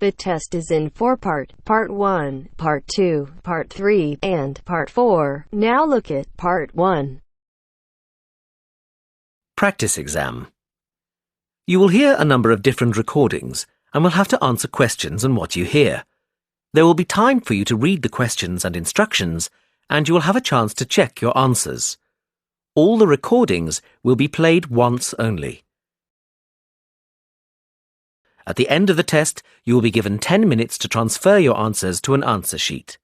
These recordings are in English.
The test is in 4 parts: Part 1, Part 2, Part 3, and Part 4. Now look at Part 1. Practice exam. You will hear a number of different recordings and will have to answer questions on what you hear. There will be time for you to read the questions and instructions, and you will have a chance to check your answers. All the recordings will be played once only. At the end of the test, you will be given 10 minutes to transfer your answers to an answer sheet.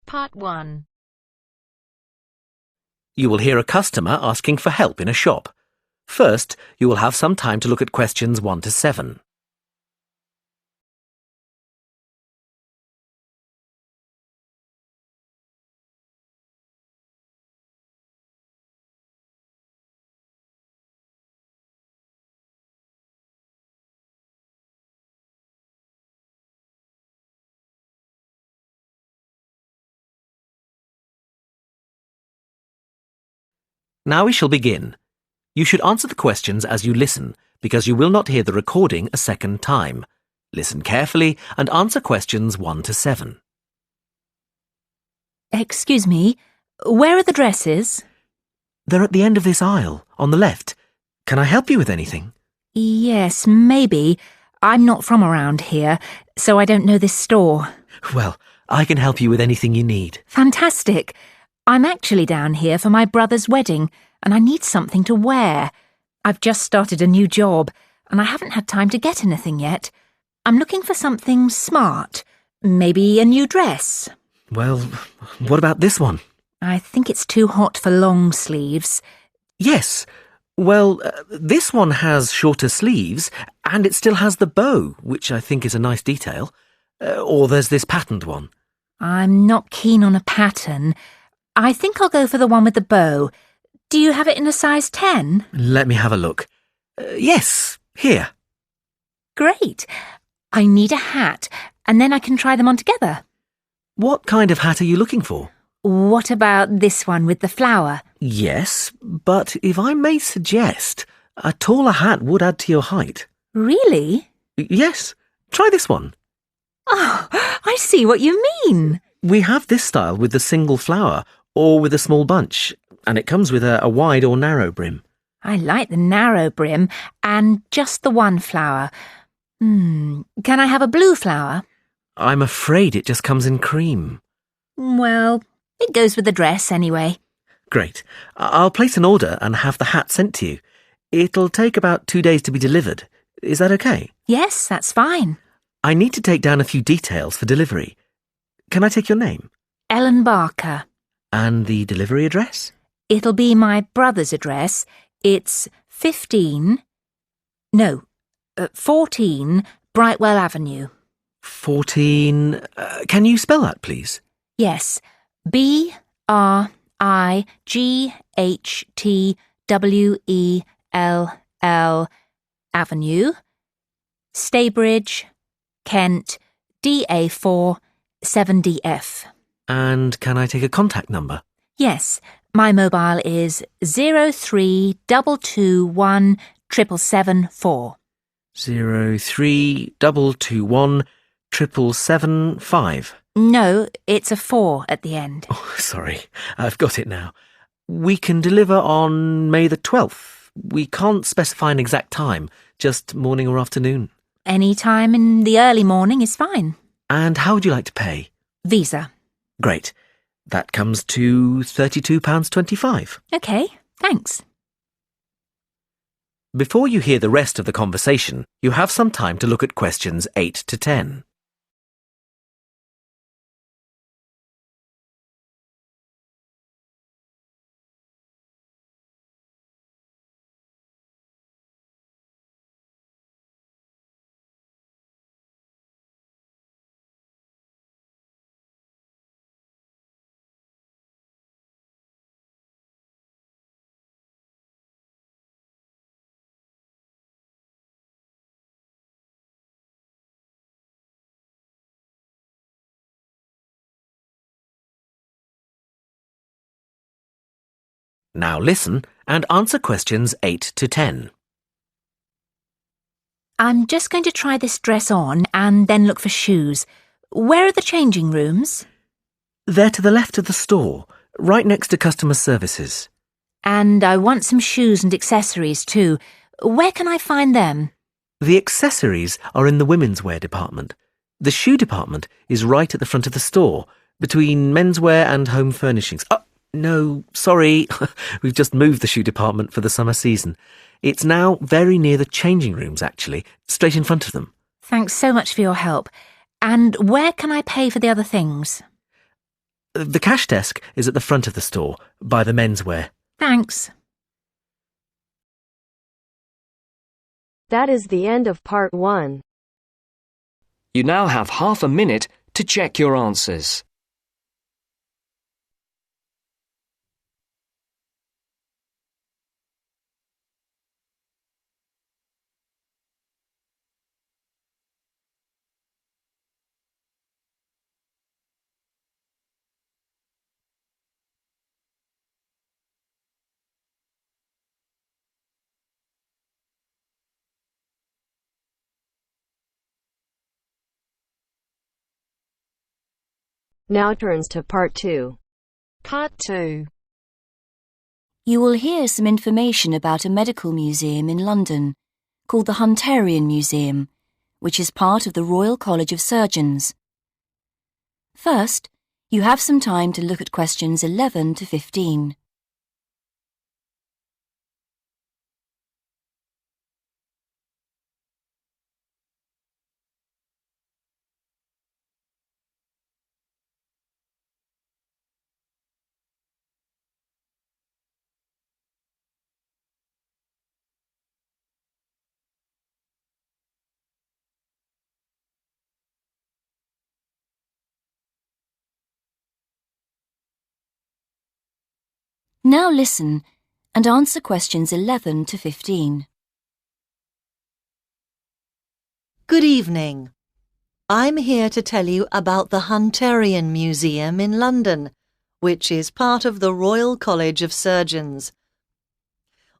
Part 1. You will hear a customer asking for help in a shop. First, you will have some time to look at questions 1 to 7. Now we shall begin. You should answer the questions as you listen, because you will not hear the recording a second time. Listen carefully and answer questions 1 to 7. Excuse me, where are the dresses? They're at the end of this aisle, on the left. Can I help you with anything? Yes, maybe. I'm not from around here, so I don't know this store. Well, I can help you with anything you need. Fantastic. I'm actually down here for my brother's wedding, and I need something to wear. I've just started a new job, and I haven't had time to get anything yet. I'm looking for something smart. Maybe a new dress. Well, what about this one? I think it's too hot for long sleeves. Yes. Well, this one has shorter sleeves, and it still has the bow, which I think is a nice detail. Or there's this patterned one. I'm not keen on a pattern. I think I'll go for the one with the bow. Do you have it in a size 10? Let me have a look. Yes, here. Great. I need a hat, and then I can try them on together. What kind of hat are you looking for? What about this one with the flower? Yes, but if I may suggest, a taller hat would add to your height. Really? Yes, try this one. Oh, I see what you mean. We have this style with the single flower or with a small bunch, and it comes with a wide or narrow brim. I like the narrow brim and just the one flower. Can I have a blue flower? I'm afraid it just comes in cream. Well, it goes with the dress anyway. Great. I'll place an order and have the hat sent to you. It'll take about 2 days to be delivered. Is that okay? Yes, that's fine. I need to take down a few details for delivery. Can I take your name? Ellen Barker. And the delivery address? It'll be my brother's address. It's 14 Brightwell Avenue. 14... can you spell that, please? Yes, BRIGHTWELL Avenue, Staybridge, Kent, DA4 7DF. And can I take a contact number? Yes, my mobile is 03221 7774. 03221 775. No, it's a 4 at the end. Oh, sorry, I've got it now. We can deliver on May the 12th. We can't specify an exact time, just morning or afternoon. Any time in the early morning is fine. And how would you like to pay? Visa. Great. That comes to £32.25. OK, thanks. Before you hear the rest of the conversation, you have some time to look at questions 8 to 10. Now listen and answer questions 8 to 10. I'm just going to try this dress on and then look for shoes. Where are the changing rooms? They're to the left of the store, right next to customer services. And I want some shoes and accessories too. Where can I find them? The accessories are in the women's wear department. The shoe department is right at the front of the store, between menswear and home furnishings. Oh, no, sorry. We've just moved the shoe department for the summer season. It's now very near the changing rooms, actually, straight in front of them. Thanks so much for your help. And where can I pay for the other things? The cash desk is at the front of the store, by the menswear. Thanks. That is the end of part 1. You now have half a minute to check your answers. Now turns to part 2. Part 2. You will hear some information about a medical museum in London called the Hunterian Museum, which is part of the Royal College of Surgeons. First, you have some time to look at questions 11 to 15. Now listen and answer questions 11 to 15. Good evening. I'm here to tell you about the Hunterian Museum in London, which is part of the Royal College of Surgeons.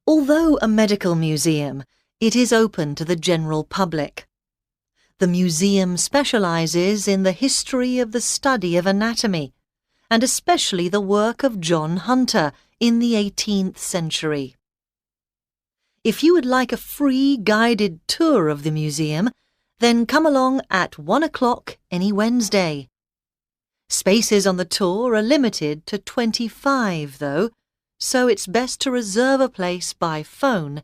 Although a medical museum, it is open to the general public. The museum specialises in the history of the study of anatomy, and especially the work of John Hunter in the 18th century. If you would like a free guided tour of the museum, then come along at 1 o'clock any Wednesday. Spaces on the tour are limited to 25 though, so it's best to reserve a place by phone,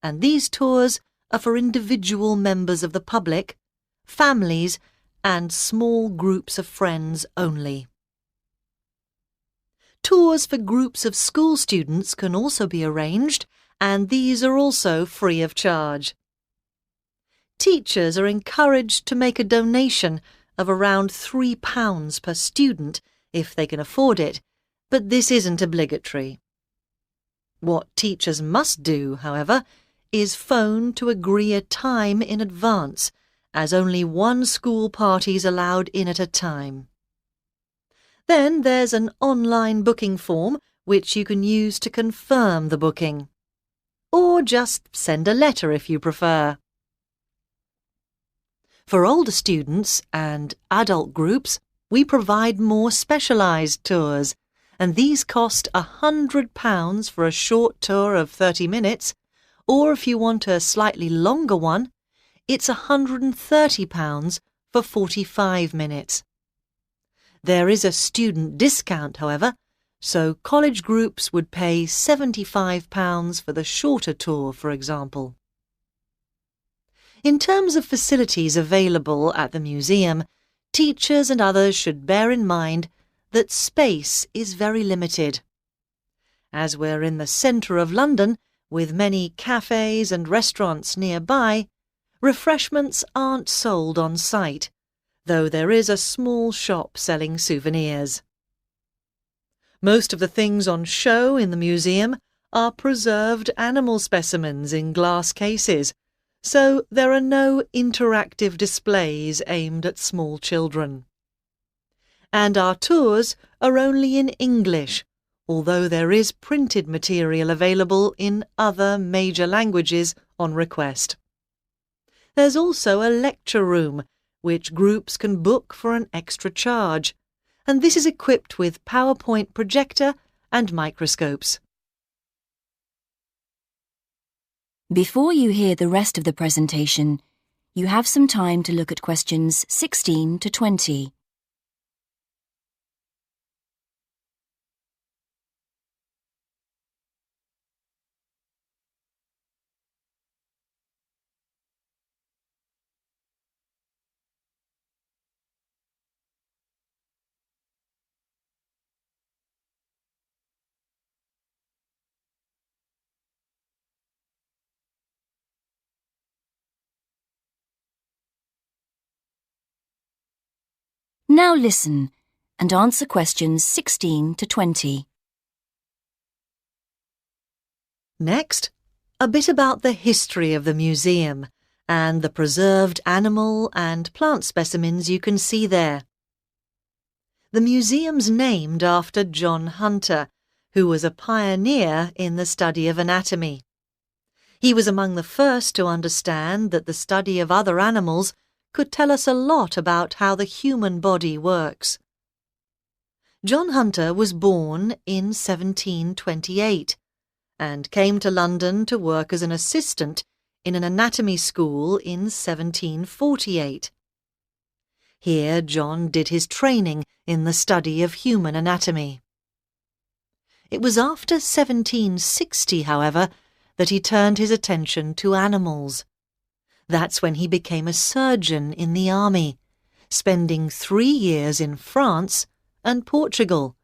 and these tours are for individual members of the public, families and small groups of friends only. Tours for groups of school students can also be arranged, and these are also free of charge. Teachers are encouraged to make a donation of around £3 per student if they can afford it, but this isn't obligatory. What teachers must do, however, is phone to agree a time in advance, as only one school party is allowed in at a time. Then there's an online booking form which you can use to confirm the booking. Or just send a letter if you prefer. For older students and adult groups, we provide more specialised tours, and these cost £100 for a short tour of 30 minutes, or if you want a slightly longer one, it's £130 for 45 minutes. There is a student discount, however, so college groups would pay £75 for the shorter tour, for example. In terms of facilities available at the museum, teachers and others should bear in mind that space is very limited. As we're in the centre of London, with many cafes and restaurants nearby, refreshments aren't sold on site, though there is a small shop selling souvenirs. Most of the things on show in the museum are preserved animal specimens in glass cases, so there are no interactive displays aimed at small children. And our tours are only in English, although there is printed material available in other major languages on request. There's also a lecture room, which groups can book for an extra charge, and this is equipped with PowerPoint projector and microscopes. Before you hear the rest of the presentation, you have some time to look at questions 16 to 20. Now listen and answer questions 16 to 20. Next, a bit about the history of the museum and the preserved animal and plant specimens you can see there. The museum's named after John Hunter, who was a pioneer in the study of anatomy. He was among the first to understand that the study of other animals could tell us a lot about how the human body works. John Hunter was born in 1728 and came to London to work as an assistant in an anatomy school in 1748. Here John did his training in the study of human anatomy. It was after 1760, however, that he turned his attention to animals. That's when he became a surgeon in the army, spending 3 years in France and Portugal,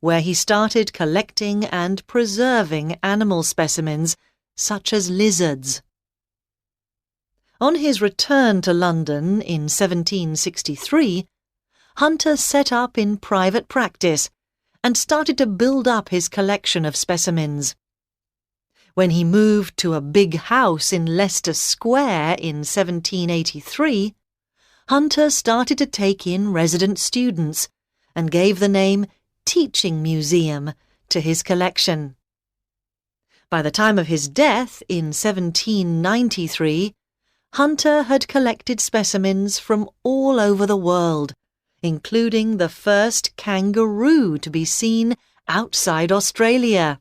where he started collecting and preserving animal specimens such as lizards. On his return to London in 1763, Hunter set up in private practice and started to build up his collection of specimens. When he moved to a big house in Leicester Square in 1783, Hunter started to take in resident students and gave the name Teaching Museum to his collection. By the time of his death in 1793, Hunter had collected specimens from all over the world, including the first kangaroo to be seen outside Australia.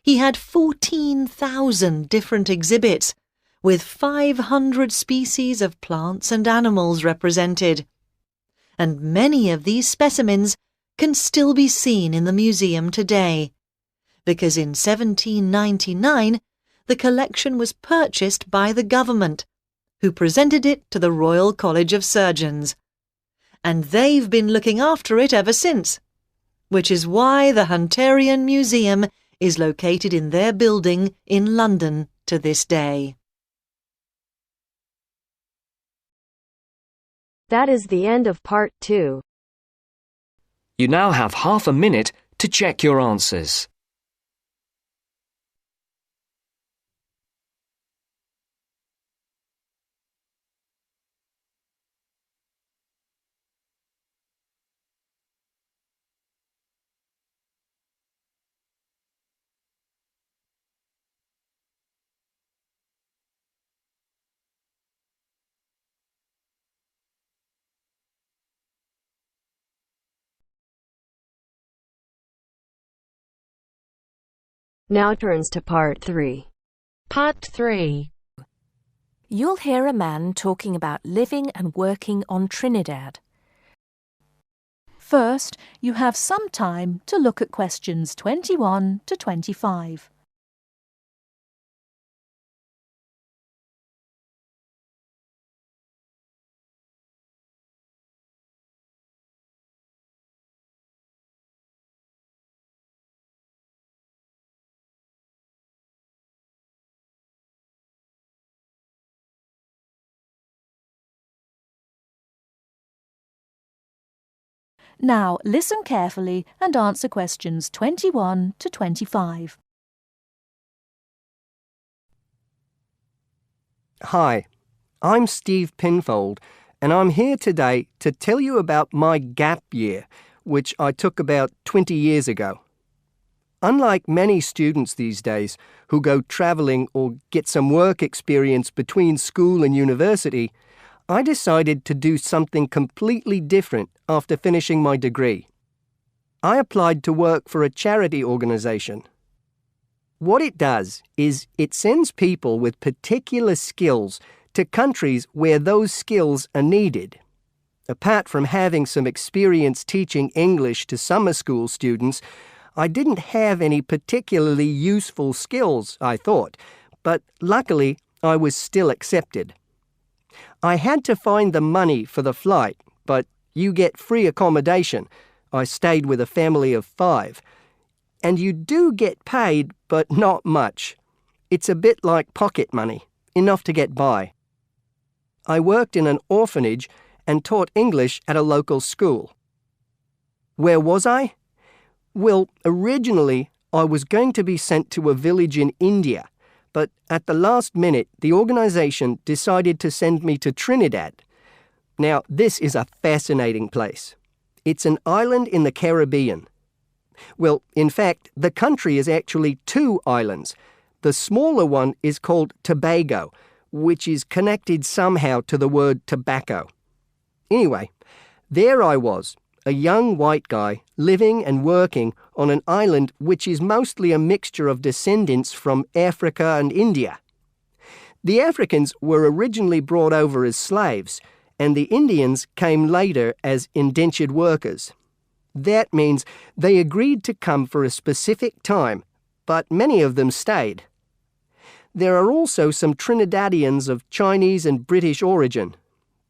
He had 14,000 different exhibits, with 500 species of plants and animals represented. And many of these specimens can still be seen in the museum today, because in 1799 the collection was purchased by the government, who presented it to the Royal College of Surgeons. And they've been looking after it ever since, which is why the Hunterian Museum is located in their building in London to this day. That is the end of part 2. You now have half a minute to check your answers. Now turns to part 3. Part 3. You'll hear a man talking about living and working on Trinidad. First, you have some time to look at questions 21 to 25. Now listen carefully and answer questions 21 to 25. Hi, I'm Steve Pinfold, and I'm here today to tell you about my gap year, which I took about 20 years ago. unlike many students these days who go travelling or get some work experience between school and university, I decided to do something completely different after finishing my degree. I applied to work for a charity organisation. What it does is it sends people with particular skills to countries where those skills are needed. Apart from having some experience teaching English to summer school students, I didn't have any particularly useful skills, I thought, but luckily I was still accepted. I had to find the money for the flight, but you get free accommodation. I stayed with a family of 5. And you do get paid, but not much. It's a bit like pocket money, enough to get by. I worked in an orphanage and taught English at a local school. Where was I? Well, originally I was going to be sent to a village in India, but at the last minute the organisation decided to send me to Trinidad. Now, this is a fascinating place. It's an island in the Caribbean. Well, in fact, the country is actually 2 islands. The smaller one is called Tobago, which is connected somehow to the word tobacco. Anyway, there I was, a young white guy living and working on an island which is mostly a mixture of descendants from Africa and India. The Africans were originally brought over as slaves, and the Indians came later as indentured workers. That means they agreed to come for a specific time, but many of them stayed. There are also some Trinidadians of Chinese and British origin,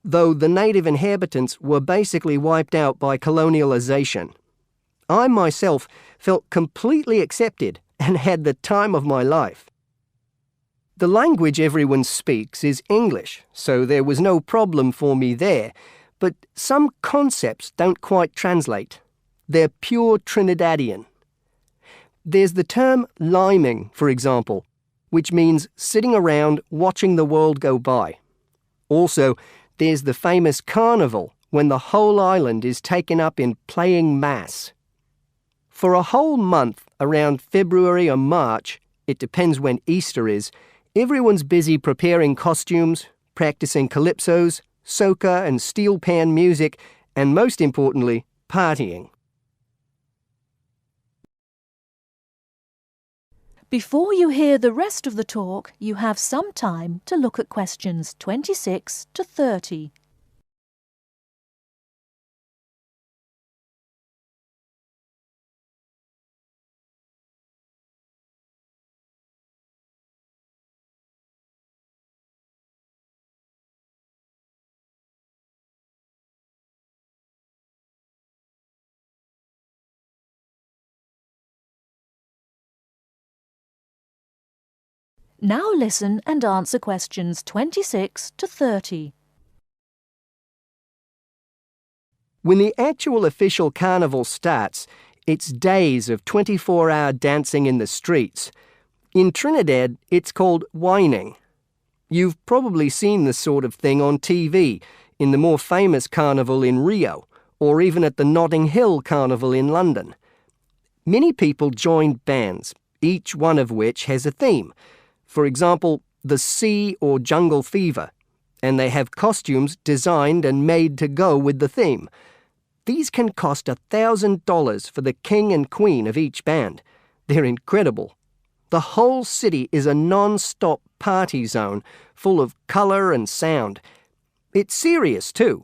though the native inhabitants were basically wiped out by colonialization. I myself felt completely accepted and had the time of my life. The language everyone speaks is English, so there was no problem for me there, but some concepts don't quite translate. They're pure Trinidadian. There's the term liming, for example, which means sitting around watching the world go by. Also, there's the famous carnival, when the whole island is taken up in playing mass. For a whole month, around February or March, it depends when Easter is, everyone's busy preparing costumes, practicing calypsos, soca and steel pan music, and most importantly, partying. Before you hear the rest of the talk, you have some time to look at questions 26 to 30. Now listen and answer questions 26 to 30. When the actual official carnival starts, it's days of 24-hour dancing in the streets. In Trinidad, it's called whining. You've probably seen this sort of thing on TV, in the more famous carnival in Rio, or even at the Notting Hill Carnival in London. Many people join bands, each one of which has a theme. For example, the Sea or Jungle Fever, and they have costumes designed and made to go with the theme. These can cost $1,000 for the king and queen of each band. They're incredible. The whole city is a non-stop party zone, full of colour and sound. It's serious too.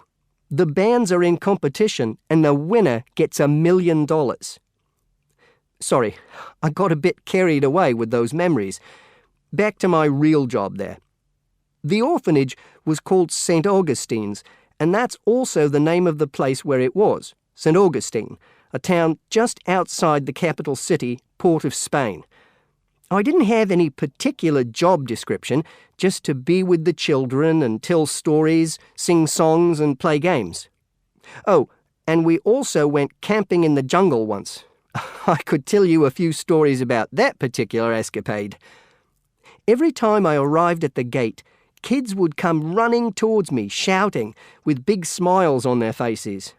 The bands are in competition and the winner gets $1 million. Sorry, I got a bit carried away with those memories. Back to my real job there. The orphanage was called St. Augustine's, and that's also the name of the place where it was, St. Augustine, a town just outside the capital city, Port of Spain. I didn't have any particular job description, just to be with the children and tell stories, sing songs and play games. Oh, and we also went camping in the jungle once. I could tell you a few stories about that particular escapade. Every time I arrived at the gate, kids would come running towards me, shouting, with big smiles on their faces.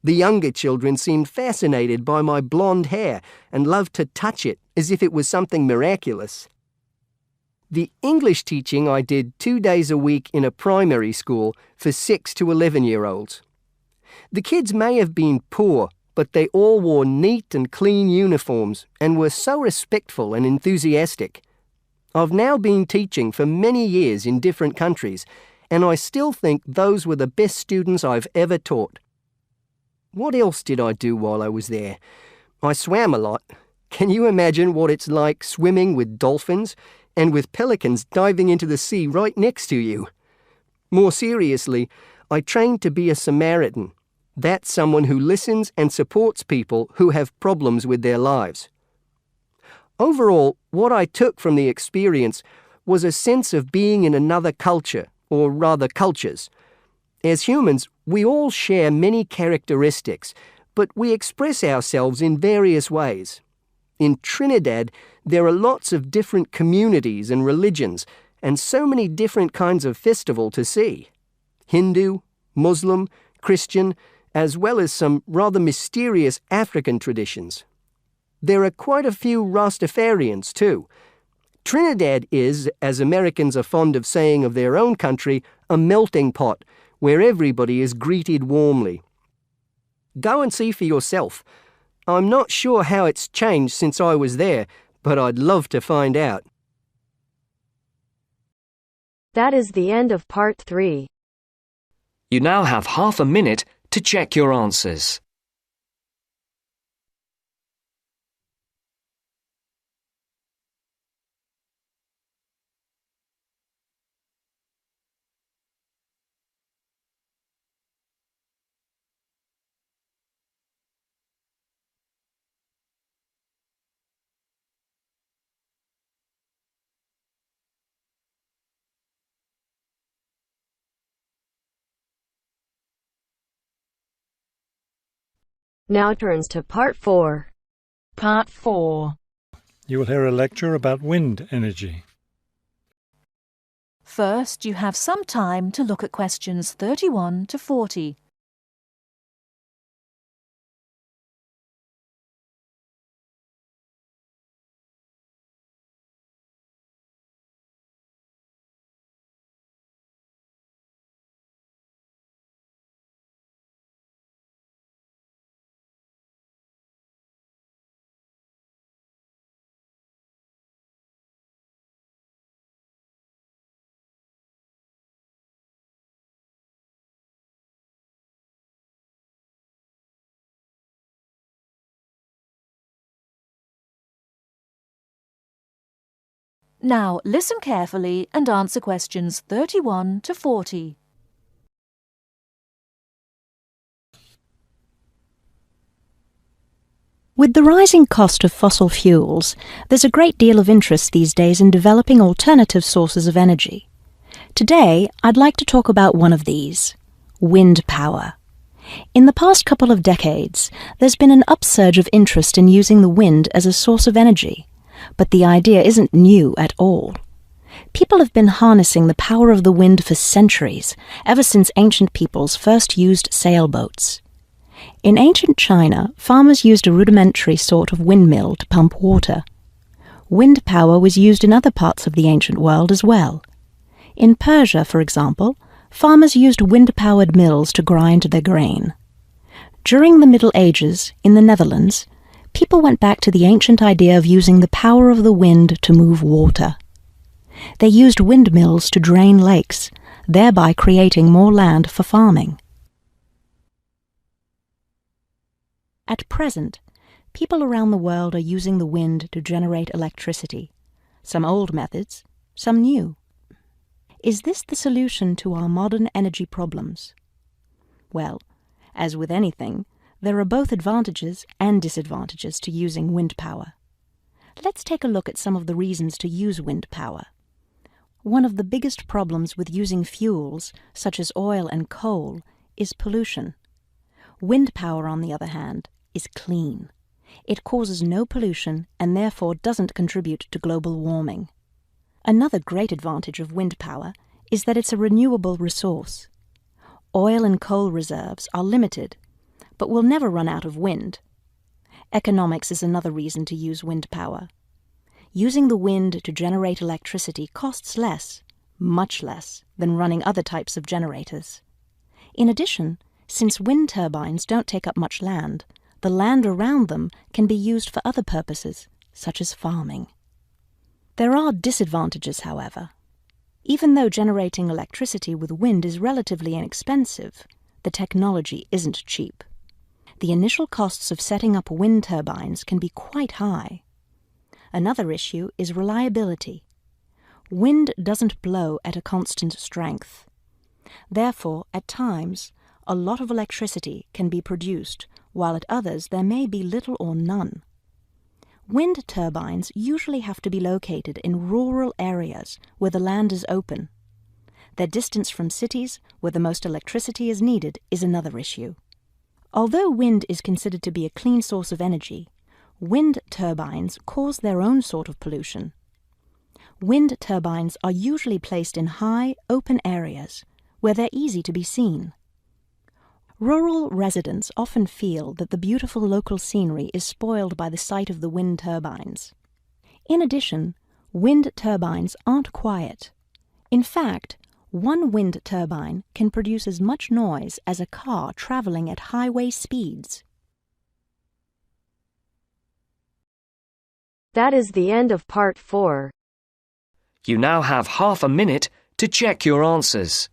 The younger children seemed fascinated by my blonde hair and loved to touch it as if it was something miraculous. The English teaching I did 2 days a week in a primary school for 6 to 11-year-olds. The kids may have been poor, but they all wore neat and clean uniforms and were so respectful and enthusiastic. I've now been teaching for many years in different countries, and I still think those were the best students I've ever taught. What else did I do while I was there? I swam a lot. Can you imagine what it's like swimming with dolphins and with pelicans diving into the sea right next to you? More seriously, I trained to be a Samaritan. That's someone who listens and supports people who have problems with their lives. Overall, what I took from the experience was a sense of being in another culture, or rather cultures. As humans, we all share many characteristics, but we express ourselves in various ways. In Trinidad, there are lots of different communities and religions, and so many different kinds of festival to see. Hindu, Muslim, Christian, as well as some rather mysterious African traditions. There are quite a few Rastafarians too. Trinidad is, as Americans are fond of saying of their own country, a melting pot, where everybody is greeted warmly. Go and see for yourself. I'm not sure how it's changed since I was there, but I'd love to find out. That is the end of part 3. You now have half a minute to check your answers. Now turns to part 4. Part 4. You will hear a lecture about wind energy. First, you have some time to look at questions 31 to 40. Now listen carefully and answer questions 31 to 40. With the rising cost of fossil fuels, there's a great deal of interest these days in developing alternative sources of energy. Today, I'd like to talk about one of these, wind power. In the past couple of decades, there's been an upsurge of interest in using the wind as a source of energy, but the idea isn't new at all. People have been harnessing the power of the wind for centuries, ever since ancient peoples first used sailboats. In ancient China, farmers used a rudimentary sort of windmill to pump water. Wind power was used in other parts of the ancient world as well. In Persia, for example, farmers used wind-powered mills to grind their grain. During the Middle Ages, in the Netherlands, people went back to the ancient idea of using the power of the wind to move water. They used windmills to drain lakes, thereby creating more land for farming. At present, people around the world are using the wind to generate electricity. Some old methods, some new. Is this the solution to our modern energy problems? Well, as with anything, there are both advantages and disadvantages to using wind power. Let's take a look at some of the reasons to use wind power. One of the biggest problems with using fuels, such as oil and coal, is pollution. Wind power, on the other hand, is clean. It causes no pollution and therefore doesn't contribute to global warming. Another great advantage of wind power is that it's a renewable resource. Oil and coal reserves are limited, but we'll never run out of wind. Economics is another reason to use wind power. Using the wind to generate electricity costs less, much less, than running other types of generators. In addition, since wind turbines don't take up much land, the land around them can be used for other purposes, such as farming. There are disadvantages, however. Even though generating electricity with wind is relatively inexpensive, the technology isn't cheap. The initial costs of setting up wind turbines can be quite high. Another issue is reliability. Wind doesn't blow at a constant strength. Therefore, at times, a lot of electricity can be produced, while at others there may be little or none. Wind turbines usually have to be located in rural areas where the land is open. Their distance from cities, where the most electricity is needed, is another issue. Although wind is considered to be a clean source of energy, wind turbines cause their own sort of pollution. Wind turbines are usually placed in high, open areas where they're easy to be seen. Rural residents often feel that the beautiful local scenery is spoiled by the sight of the wind turbines. In addition, wind turbines aren't quiet. In fact, one wind turbine can produce as much noise as a car traveling at highway speeds. That is the end of part 4. You now have half a minute to check your answers.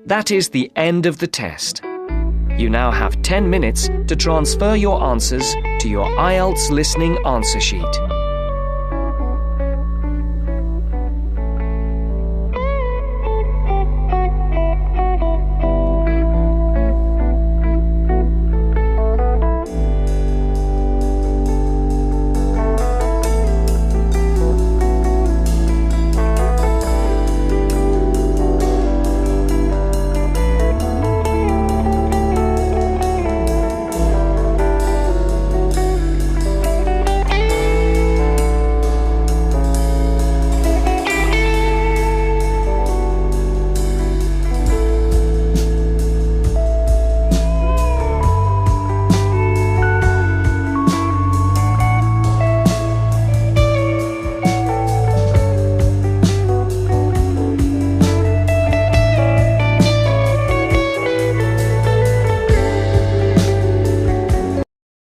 That is the end of the test. You now have 10 minutes to transfer your answers to your IELTS listening answer sheet.